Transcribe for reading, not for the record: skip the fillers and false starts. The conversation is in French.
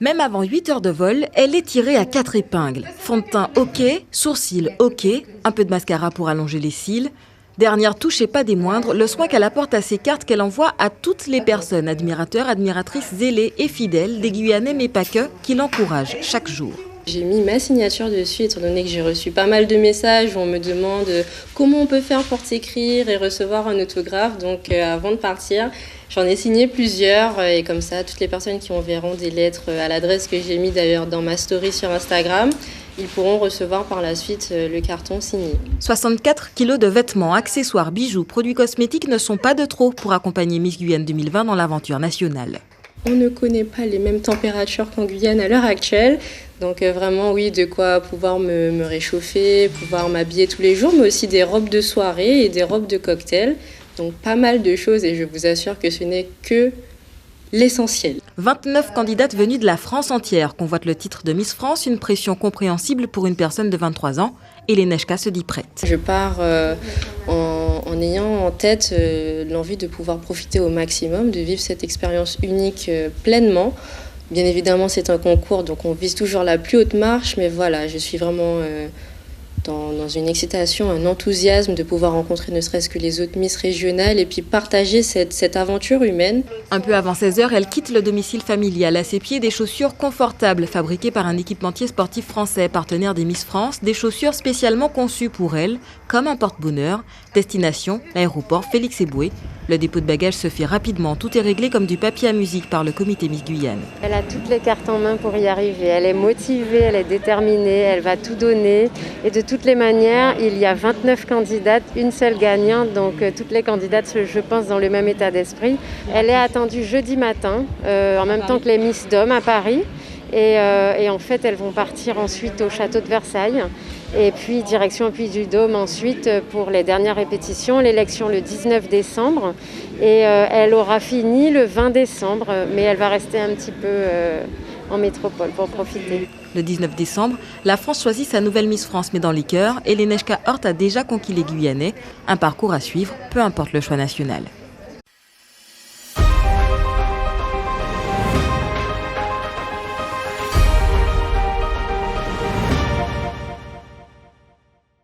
Même avant 8 heures de vol, elle est tirée à 4 épingles. Fond de teint ok, sourcils ok, un peu de mascara pour allonger les cils. Dernière touche et pas des moindres, le soin qu'elle apporte à ses cartes qu'elle envoie à toutes les personnes, admirateurs, admiratrices zélés et fidèles des Guyanais, mais pas que, qui l'encouragent chaque jour. J'ai mis ma signature dessus étant donné que j'ai reçu pas mal de messages où on me demande comment on peut faire pour s'écrire et recevoir un autographe. Donc avant de partir, j'en ai signé plusieurs et comme ça, toutes les personnes qui enverront des lettres à l'adresse que j'ai mis d'ailleurs dans ma story sur Instagram, ils pourront recevoir par la suite le carton signé. 64 kilos de vêtements, accessoires, bijoux, produits cosmétiques ne sont pas de trop pour accompagner Miss Guyane 2020 dans l'aventure nationale. On ne connaît pas les mêmes températures qu'en Guyane à l'heure actuelle. Donc vraiment, oui, de quoi pouvoir me réchauffer, pouvoir m'habiller tous les jours, mais aussi des robes de soirée et des robes de cocktail. Donc pas mal de choses et je vous assure que ce n'est que l'essentiel. 29 candidates venues de la France entière convoitent le titre de Miss France, une pression compréhensible pour une personne de 23 ans. Et Leneshka se dit prête. Je pars en ayant en tête l'envie de pouvoir profiter au maximum, de vivre cette expérience unique pleinement. Bien évidemment, c'est un concours, donc on vise toujours la plus haute marche, mais voilà, je suis vraiment dans une excitation, un enthousiasme de pouvoir rencontrer ne serait-ce que les autres Miss régionales et puis partager cette aventure humaine. Un peu avant 16 h, elle quitte le domicile familial. À ses pieds, des chaussures confortables fabriquées par un équipementier sportif français, partenaire des Miss France, des chaussures spécialement conçues pour elle, comme un porte-bonheur. Destination, l'aéroport Félix Éboué. Le dépôt de bagages se fait rapidement. Tout est réglé comme du papier à musique par le comité Miss Guyane. Elle a toutes les cartes en main pour y arriver. Elle est motivée, elle est déterminée, elle va tout donner. Et de toutes les manières, il y a 29 candidates, une seule gagnante. Donc toutes les candidates, je pense, dans le même état d'esprit. Elle est attendue jeudi matin, en même temps que les Miss Dôme à Paris. Et en fait, elles vont partir ensuite au château de Versailles. Et puis direction Puy du Dôme ensuite pour les dernières répétitions, l'élection le 19 décembre. Et elle aura fini le 20 décembre, mais elle va rester un petit peu en métropole pour profiter. Le 19 décembre, la France choisit sa nouvelle Miss France, mais dans les cœurs, et Leneshka Hort a déjà conquis les Guyanais. Un parcours à suivre, peu importe le choix national.